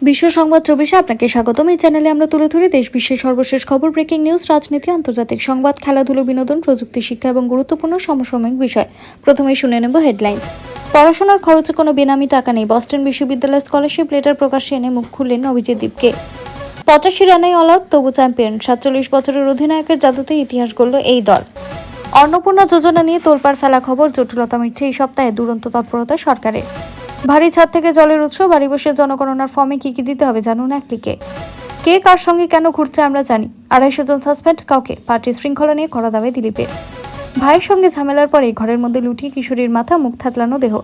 বিশ্ব সংবাদ 24-এ আপনাকে স্বাগতম। এই চ্যানেলে আমরা তুলে ধরি দেশ বিশ্বের সর্বশেষ খবর, ব্রেকিং নিউজ, রাজনীতি, আন্তর্জাতিক সংবাদ, খেলাধুলো, বিনোদন, প্রযুক্তি, শিক্ষা এবং গুরুত্বপূর্ণ সমসাময়িক বিষয়। প্রথমেই শুনে নেব হেডলাইন্স। পড়াশোনার খরচে কোনো বেনামি টাকা নেই, বস্টন বিশ্ববিদ্যালয়ের স্কলারশিপ লেটার প্রকাশ্যে এনে মুখ খুললেন অভিজিৎ দীপকে। 85 রানেই অল আউট, তবু চ্যাম্পিয়ন। 47 বছরের অধিনায়কের জাদুতে ইতিহাস গড়ল এই দল। অন্নপূর্ণা যোজনা নিয়ে তোলপাড় ফেলা খবর, জটিলতা মিটছে এই সপ্তাহে দুরন্ত তৎপরতা সরকারের। ভারী ছাদ থেকে জলের উৎস, বাড়ি বসে জনগণনার ফর্মে কি কি দিতে হবে জানুন এক ক্লিকে। কে কার সঙ্গে কেন ঘুরছে আমরা জানি, 250 জন সাসপেন্ড কাউকে, পার্টি শৃঙ্খলা নিয়ে কড়া দাবি দিলীপের। ভাইয়ের সঙ্গে ঝামেলার পরে ঘরের মধ্যে লুটিয়ে কিশোরীর মাথা, মুখ থাতলানো দেহ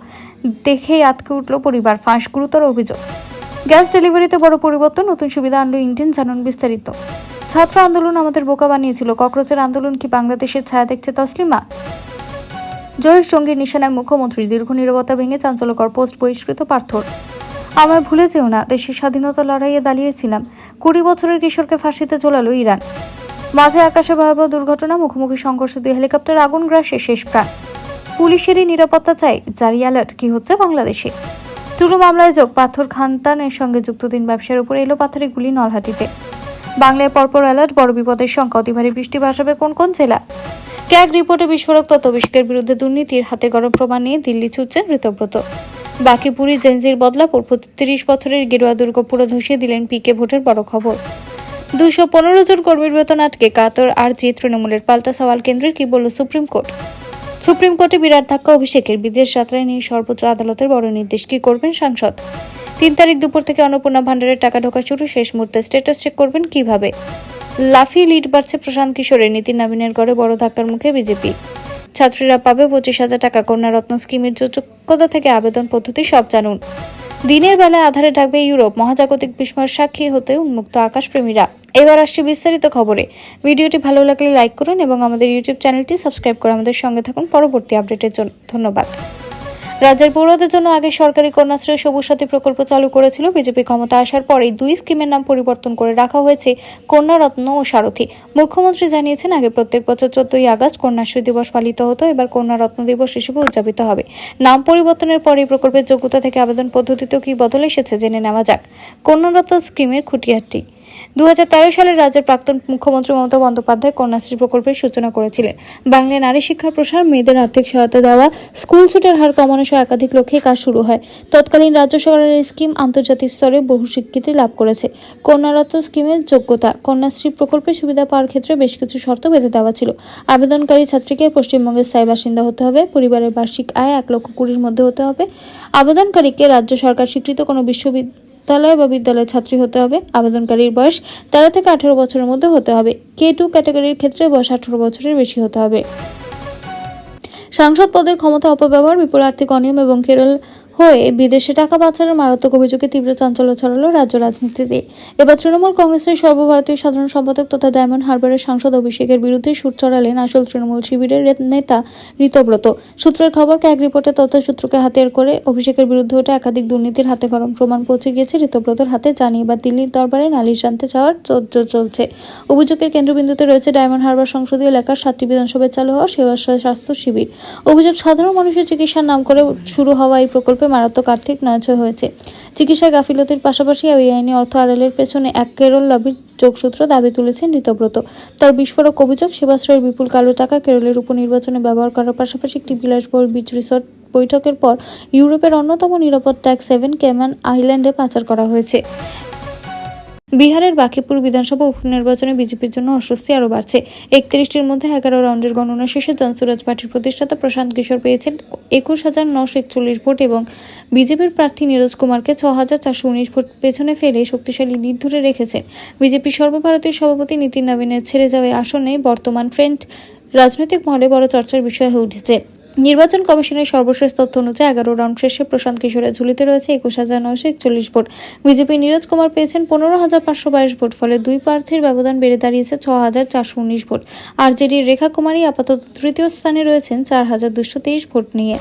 দেখেই আতকে উঠল পরিবার, ফাঁস গুরুতর অভিযোগ। গ্যাস ডেলিভারিতে বড় পরিবর্তন, নতুন সুবিধা আনলো ইন্ডিয়ান, জানুন বিস্তারিত। ছাত্র আন্দোলন আমাদের বোকা বানিয়েছিল, ককরোচের আন্দোলন কি বাংলাদেশের ছায়া দেখছে তসলিমা? জয়েশ জঙ্গির নিশানায় মুখ্যমন্ত্রী, দীর্ঘ নীরবতা ভেঙে চাঞ্চল্যকর পোস্ট বহিষ্কৃত পার্থর। আমায় ভুলে যেও না, দেশের স্বাধীনতা লড়াইয়ে দাঁড়িয়েছিলাম। 20 বছরের কিশোরকে ফাঁসিতে ঝোলালো ইরান। মাঝে আকাশে ভয়াবহ দুর্ঘটনা, মুখোমুখি সংঘর্ষে 2 হেলিকপ্টার, আগুন গ্রাসে শেষ প্রাণ। পুলিশেরই নিরাপত্তা চাই, জারি অ্যালার্ট। কি হচ্ছে বাংলাদেশে? টুলু মামলায় যোগ, পাথর খানতানের সঙ্গে যুক্ত 3 ব্যবসায়ীর উপরে এলো পাথরে গুলি নলহাটিতে। বাংলায় পরপর অ্যালার্ট, বড় বিপদের শঙ্কা, অতি ভারী বৃষ্টি ভাসাবে কোন কোন জেলা। ক্যাগ রিপোর্টে বিস্ফোরক তথ্য, অভিষেকের বিরুদ্ধে দুর্নীতির হাতে গরম প্রমাণ নিয়ে দিল্লি ছুটছেন ঋতব্রত। বাকিপুরি জেনজির বদলাপুর, 30 বছরের গেরুয়া দুর্গ পুরো ধসিয়ে দিলেন পিকে ভোটের বড় খবর। 215 জন কর্মীর বেতন আটকে কাতর আর জি তৃণমূলের, পাল্টা সওয়াল কেন্দ্রের, কি বলল সুপ্রিম কোর্ট। সুপ্রিম কোর্টে বিরাট ধাক্কা অভিষেকের, বিদেশ যাত্রায় নিয়ে সর্বোচ্চ আদালতের বড় নির্দেশ, কি করবেন সাংসদ। 3 তারিখ দুপুর থেকে অন্নপূর্ণা ভান্ডারের টাকা ঢোকা শুরু, শেষ মুহূর্তে স্ট্যাটাস চেক করবেন কিভাবে। লাফিয়ে লিড বাড়ছে প্রশান্ত কিশোরের, নীতিন নবীনের গড়ে বড় ধাক্কার মুখে বিজেপি। ছাত্রীরা পাবে 25,000 টাকা, কন্যারত্ন স্কিমের যোগ্যতা থেকে আবেদন পদ্ধতি সব জানুন। দিনের বেলায় আধারে ঢাকবে ইউরোপ, মহাজাগতিক বিস্ময়ের সাক্ষী হতে উন্মুক্ত আকাশপ্রেমীরা। এবার আসছে বিস্তারিত খবরে। ভিডিওটি ভালো লাগলে লাইক করুন এবং আমাদের ইউটিউব চ্যানেলটি সাবস্ক্রাইব করে আমাদের সঙ্গে থাকুন পরবর্তী আপডেটের জন্য। ধন্যবাদ। রাজ্যের পড়ুয়াদের জন্য আগে সরকারি কন্যাশ্রী সবুজ সাথী প্রকল্প চালু করেছিল বিজেপি ক্ষমতা আসার পরেই 2 স্কিমের নাম পরিবর্তন করে রাখা হয়েছে কন্যারত্ন ও সারথী। মুখ্যমন্ত্রী জানিয়েছেন, আগে প্রত্যেক বছর 14ই আগস্ট কন্যাশ্রী দিবস পালিত হতো, এবার কন্যারত্ন দিবস হিসেবে উদযাপিত হবে। নাম পরিবর্তনের পরে এই প্রকল্পের যোগ্যতা থেকে আবেদন পদ্ধতিতেও কি বদল এসেছে জেনে নেওয়া যাক। কন্যারত্ন স্কিমের খুঁটিয়াটি। 2013 সালে রাজ্যের প্রাক্তন মুখ্যমন্ত্রী মমতা বন্দ্যোপাধ্যায় কন্যাশ্রী প্রকল্পের সূচনা করেছিলেন। বাংলায় নারী শিক্ষার প্রসার, মেয়েদের আর্থিক সহায়তা দেওয়া, স্কুল ছুটের হার কমানো সহ একাধিক লক্ষ্যে কাজ শুরু হয়। তৎকালীন রাজ্য সরকারের এই স্কিম আন্তর্জাতিক স্তরে বহু স্বীকৃতি লাভ করেছে। কন্যারত্ন স্কিমের যোগ্যতা, কন্যাশ্রী প্রকল্পের সুবিধা পাওয়ার ক্ষেত্রে বেশ কিছু শর্ত বেঁধে দেওয়া ছিল। আবেদনকারী ছাত্রীকে পশ্চিমবঙ্গের স্থায়ী বাসিন্দা হতে হবে, পরিবারের বার্ষিক আয় 1,20,000 মধ্যে হতে হবে, আবেদনকারীকে রাজ্য সরকার স্বীকৃত কোনো বিদ্যালয় বা বিদ্যালয়ের ছাত্রী হতে হবে, আবেদনকারীর বয়স 13 থেকে 18 বছরের মধ্যে হতে হবে, K2 ক্যাটাগরির ক্ষেত্রে বয়স 18 বছরের বেশি হতে হবে। সাংসদ পদের ক্ষমতা অপব্যবহার, বিপুল আর্থিক অনিয়ম এবং কেরল হয়ে বিদেশে টাকা পাচারের মারাত্মক অভিযোগে তীব্র চাঞ্চল্য ছড়ালো রাজ্য রাজনীতিতে। এবার তৃণমূল কংগ্রেসের সর্বভারতীয় সাধারণ সম্পাদক তথা ডায়মন্ড হারবারের সাংসদ অভিষেকের বিরুদ্ধে সুর চড়ালেন আসল তৃণমূল শিবিরের নেতা ঋতব্রত। সূত্রের খবর, ক্যাগ রিপোর্টের তথ্যসূত্রকে হাতিয়ার করে অভিষেকের বিরুদ্ধে ওঠা একাধিক দুর্নীতির হাতে গরম প্রমাণ পৌঁছে গিয়েছে ঋতব্রতর হাতে, জানিয়ে এবার দিল্লির দরবারে নালিশ জানতে চাওয়ার তোড়জোড় চলছে। অভিযোগের কেন্দ্রবিন্দুতে রয়েছে ডায়মন্ড হারবার সংসদীয় এলাকার 7টি বিধানসভায় চালু হওয়া সেবাশ্রয় স্বাস্থ্য শিবির। অভিযোগ, সাধারণ মানুষের চিকিৎসার নাম করে শুরু হওয়া এই প্রকল্পে মারাত্মক আর্থিক নয়ছয় হয়েছে। চিকিৎসায় গাফিলতির পাশাপাশি বেআইনি অর্থ আড়ালের পেছনে এক কেরল লবির যোগসূত্র দাবি তুলেছেন ঋতব্রত। তার বিস্ফোরক অভিযোগ, সেবাশ্রয়ের বিপুল কালো টাকা কেরলের উপনির্বাচনে ব্যবহার করার পাশাপাশি একটি বিলাসবহুল বিচ রিসোর্ট বৈঠকের পর ইউরোপের অন্যতম নিরাপদ ট্যাক্স হেভেন কেমান আইল্যান্ডে পাচার করা হয়েছে। বিহারের বাকিপুর বিধানসভা উপনির্বাচনে বিজেপির জন্য অস্বস্তি আরও বাড়ছে। 31টির মধ্যে 11 রাউন্ডের গণনা শেষে জনসুরাজ পার্টির প্রতিষ্ঠাতা প্রশান্ত কিশোর পেয়েছেন 21,941 ভোট এবং বিজেপির প্রার্থী নীরজ কুমারকে 6,419 ভোট পেছনে ফেলে শক্তিশালী লিড ধরে রেখেছেন। বিজেপির সর্বভারতীয় সভাপতি নীতিন নবীনের ছেড়ে যাওয়া আসনে বর্তমান ট্রেন্ড রাজনৈতিক মহলে বড় চর্চার বিষয় হয়ে উঠেছে। নির্বাচন কমিশনের সর্বশেষ তথ্য অনুযায়ী 11 রাউন্ড শেষে প্রশান্ত কিশোরের ঝুলিতে রয়েছে 21,941 ভোট। বিজেপির নীরজ কুমার পেয়েছেন 15,522 ভোট, ফলে দুই প্রার্থীর ব্যবধান বেড়ে দাঁড়িয়েছে 6,419 ভোট। আরজেডির রেখা কুমারী আপাতত তৃতীয় স্থানে রয়েছেন 4,223 ভোট নিয়ে।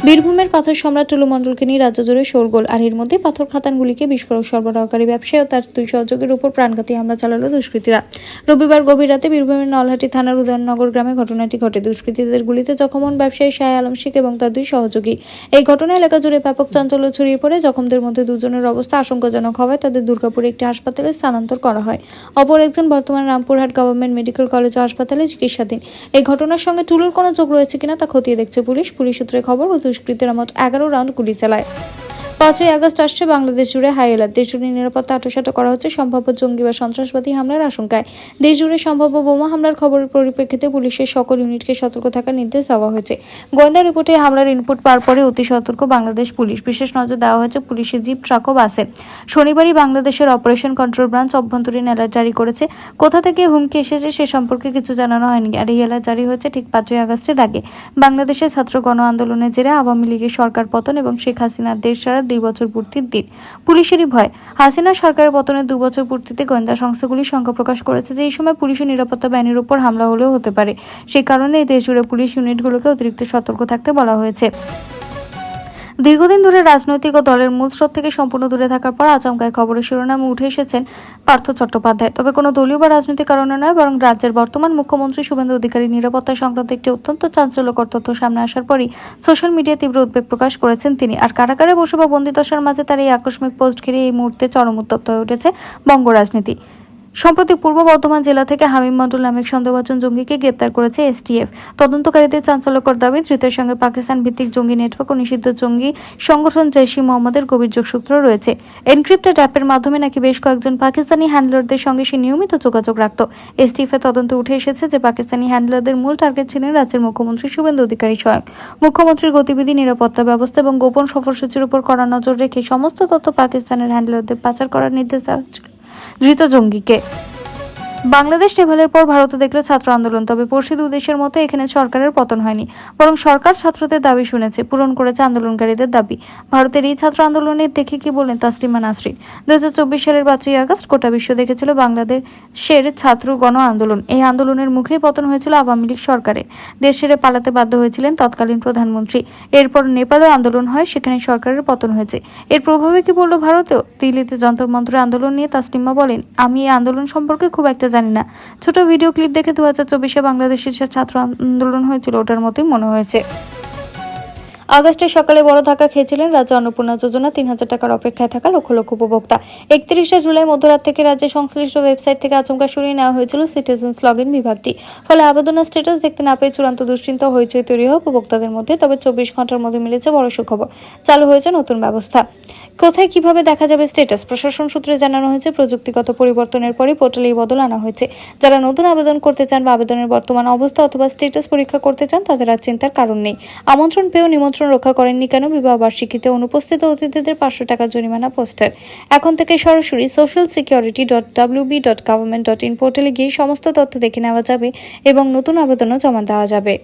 বীরভূমের পাথর সম্রাট টুলু মণ্ডলকে নিয়ে রাজ্য জুড়ে শোরগোল, আর এর মধ্যে পাথর খাদানগুলিকে বিস্ফোরক সরবরাহকারী ব্যবসায়ী ও তার দুই সহযোগীর উপর প্রাণঘাতী হামলা চালালো দুষ্কৃতীরা। রবিবার গভীর রাতে বীরভূমের নলহাটি থানার উদয়ননগর গ্রামে ঘটনাটি ঘটে। দুষ্কৃতীদের গুলিতে জখম হন ব্যবসায়ী শাহ আলম শেখ এবং তার দুই সহযোগী। এই ঘটনায় এলাকা জুড়ে ব্যাপক চাঞ্চল্য ছড়িয়ে পড়ে। জখমদের মধ্যে দুজনের অবস্থা আশঙ্কাজনক হওয়ায় তাদের দুর্গাপুরে একটি হাসপাতালে স্থানান্তর করা হয়। অপর একজন বর্তমানে রামপুরহাট গভর্নমেন্ট মেডিকেল কলেজ ও হাসপাতালে চিকিৎসাধীন। এই ঘটনার সঙ্গে টুলুর কোনো যোগ রয়েছে কিনা তা খতিয়ে দেখছে পুলিশ। পুলিশ সূত্রে খবর, দুষ্কৃতীরা মোট 11 রাউন্ড গুলি চালায়। 5ই আগস্ট আসছে বাংলাদেশ জুড়ে হাই অ্যালার্ট। দেশ জুড়ে নিরাপত্তা আঁটোসাঁটো করা হচ্ছে সম্ভাব্য জঙ্গি বা সন্ত্রাসবাদী হামলার আশঙ্কায়। দেশ জুড়ে সম্ভাব্য বোমা হামলার খবরের পরিপ্রেক্ষিতে পুলিশের সকল ইউনিটকে সতর্ক থাকার নির্দেশ দেওয়া হয়েছে। গোয়েন্দা রিপোর্টে হামলার ইনপুট পাওয়ার পরে অতি সতর্ক বাংলাদেশ পুলিশ। বিশেষ নজর দেওয়া হয়েছে পুলিশের জিপ, ট্রাক ও বাসে। শনিবারই বাংলাদেশের অপারেশন কন্ট্রোল ব্রাঞ্চ অভ্যন্তরীণ অ্যালার্ট জারি করেছে। কোথা থেকে হুমকি এসেছে সে সম্পর্কে কিছু জানানো হয়নি। আর এই অ্যালার্ট জারি হয়েছে ঠিক 5ই আগস্টের আগে। বাংলাদেশের ছাত্র গণ আন্দোলনের জেরে আওয়ামী লীগের সরকার পতন এবং শেখ হাসিনার দেশ ছাড়া 2 বছর পূর্তির দিন। পুলিশেরই ভয়। হাসিনা সরকারের পতনের 2 বছর পূর্তিতে গোয়েন্দা সংস্থাগুলি শঙ্কা প্রকাশ করেছে যে এই সময় পুলিশ ও নিরাপত্তা বাহিনীর উপর হামলা হলেও হতে পারে। সেই কারণে এই দেশ জুড়ে পুলিশ ইউনিটগুলোকে অতিরিক্ত সতর্ক থাকতে বলা হয়েছে। দীর্ঘদিন ধরে রাজনৈতিক ও দলের মূল স্রোত থেকে সম্পূর্ণ দূরে থাকার পর আচমকায় খবরের শিরোনামে উঠে এসেছেন পার্থ চট্টোপাধ্যায়। তবে কোনো দলীয় বা রাজনৈতিক কারণে নয়, বরং রাজ্যের বর্তমান মুখ্যমন্ত্রী শুভেন্দু অধিকারীর নিরাপত্তা সংক্রান্ত একটি অত্যন্ত চাঞ্চল্যকর তথ্য সামনে আসার পরই সোশ্যাল মিডিয়ায় তীব্র উদ্বেগ প্রকাশ করেছেন তিনি। আর কারাগারে বসে বা বন্দিদশার মাঝে তার এই আকস্মিক পোস্ট ঘিরে এই মুহূর্তে চরম উত্তপ্ত হয়ে উঠেছে বঙ্গ রাজনীতি। সম্প্রতি পূর্ব বর্ধমান জেলা থেকে হামিম মণ্ডল নামে সন্দেহভাজন জঙ্গিকে গ্রেপ্তার করেছে এসটিএফ। তদন্তকারীদের চাঞ্চল্যকর দাবি, ধৃতের সঙ্গে পাকিস্তান ভিত্তিক জঙ্গি নেটওয়ার্ক ও নিষিদ্ধ জঙ্গি সংগঠন জৈশ ই মোহাম্মদের গভীর যোগসূত্র রয়েছে। এনক্রিপ্টেড অ্যাপের মাধ্যমে নাকি বেশ কয়েকজন পাকিস্তানি হ্যান্ডলারদের সঙ্গে সে নিয়মিত যোগাযোগ রাখত। এসটিএফ এর তদন্তে উঠে এসেছে যে পাকিস্তানি হ্যান্ডলারদের মূল টার্গেট ছিলেন রাজ্যের মুখ্যমন্ত্রী শুভেন্দু অধিকারী স্বয়ং। মুখ্যমন্ত্রীর গতিবিধি, নিরাপত্তা ব্যবস্থা এবং গোপন সফরসূচির উপর কড়া নজর রেখে সমস্ত তথ্য পাকিস্তানের হ্যান্ডলারদের পাচার করার নির্দেশ দেওয়া হয়েছিল ধৃত জঙ্গিকে। বাংলাদেশ টেভালের পর ভারতে দেখল ছাত্র আন্দোলন। তবে পড়শি দুই দেশের মতো এখানে সরকারের পতন হয়নি, বরং সরকার ছাত্রদের দাবি শুনেছে, পূরণ করেছে আন্দোলনকারীদের দাবি। ভারতের এই ছাত্র আন্দোলনের দেখে কি বলেন তাসলিমা নাসরিন। 2024 সালের 5ই আগস্ট গোটা বিশ্ব দেখেছিল বাংলাদেশের ছাত্র গণ আন্দোলন। এই আন্দোলনের মুখেই পতন হয়েছিল আওয়ামী লীগ সরকারের। দেশ ছেড়ে পালাতে বাধ্য হয়েছিলেন তৎকালীন প্রধানমন্ত্রী। এরপর নেপালেও আন্দোলন হয়, সেখানে সরকারের পতন হয়েছে। এর প্রভাবে কি বলল ভারতেও? দিল্লিতে যন্তর মন্ত্র আন্দোলন নিয়ে তাসলিমা বলেন, আমি এই আন্দোলন সম্পর্কে খুব একটা জানি না। ছোট ভিডিও ক্লিপ দেখে 2024-এ বাংলাদেশের ছাত্র আন্দোলন হয়েছিল ওটার মতোই মনে হয়েছে। আগস্টে সকালে বড় ধাক্কা খেয়েছিলেন রাজ্য অন্নপূর্ণা যোজনা 3,000 টাকার অপেক্ষায় থাকা লক্ষ লক্ষ উপভোক্তা। 31শে জুলাই মধ্যরাত থেকে রাজ্যের সংশ্লিষ্ট ওয়েবসাইট থেকে আচমকা সরিয়ে নেওয়া হয়েছিল সিটিজেন্স লগইন বিভাগটি। ফলে আবেদনের স্ট্যাটাস দেখতে না পেয়ে চূড়ান্ত দুশ্চিন্তা হইচই তৈরি হয় উপভোক্তাদের মধ্যে। তবে 24 ঘন্টার মধ্যে মিলেছে বড় সুখবর, চালু হয়েছে নতুন ব্যবস্থা। কোথায় কিভাবে দেখা যাবে স্ট্যাটাস? প্রশাসন সূত্রে জানানো হয়েছে, প্রযুক্তিগত পরিবর্তনের পরই পোর্টালে এই বদল আনা হয়েছে। যারা নতুন আবেদন করতে চান বা আবেদনের বর্তমান অবস্থা অথবা স্ট্যাটাস পরীক্ষা করতে চান, তাদের আর চিন্তার কারণ নেই। আমন্ত্রণ পেয়েও নিমন্ত্রণ রক্ষা করেননি কেন? বিবাহ বার্ষিকীতে অনুপস্থিত অতিথিদের 500 টাকা জরিমানা পোস্টার। এখন থেকে সরাসরি socialsecurity.wb.government.in পোর্টালে গিয়ে সমস্ত তথ্য দেখে নেওয়া যাবে এবং নতুন আবেদনও জমা দেওয়া যাবে।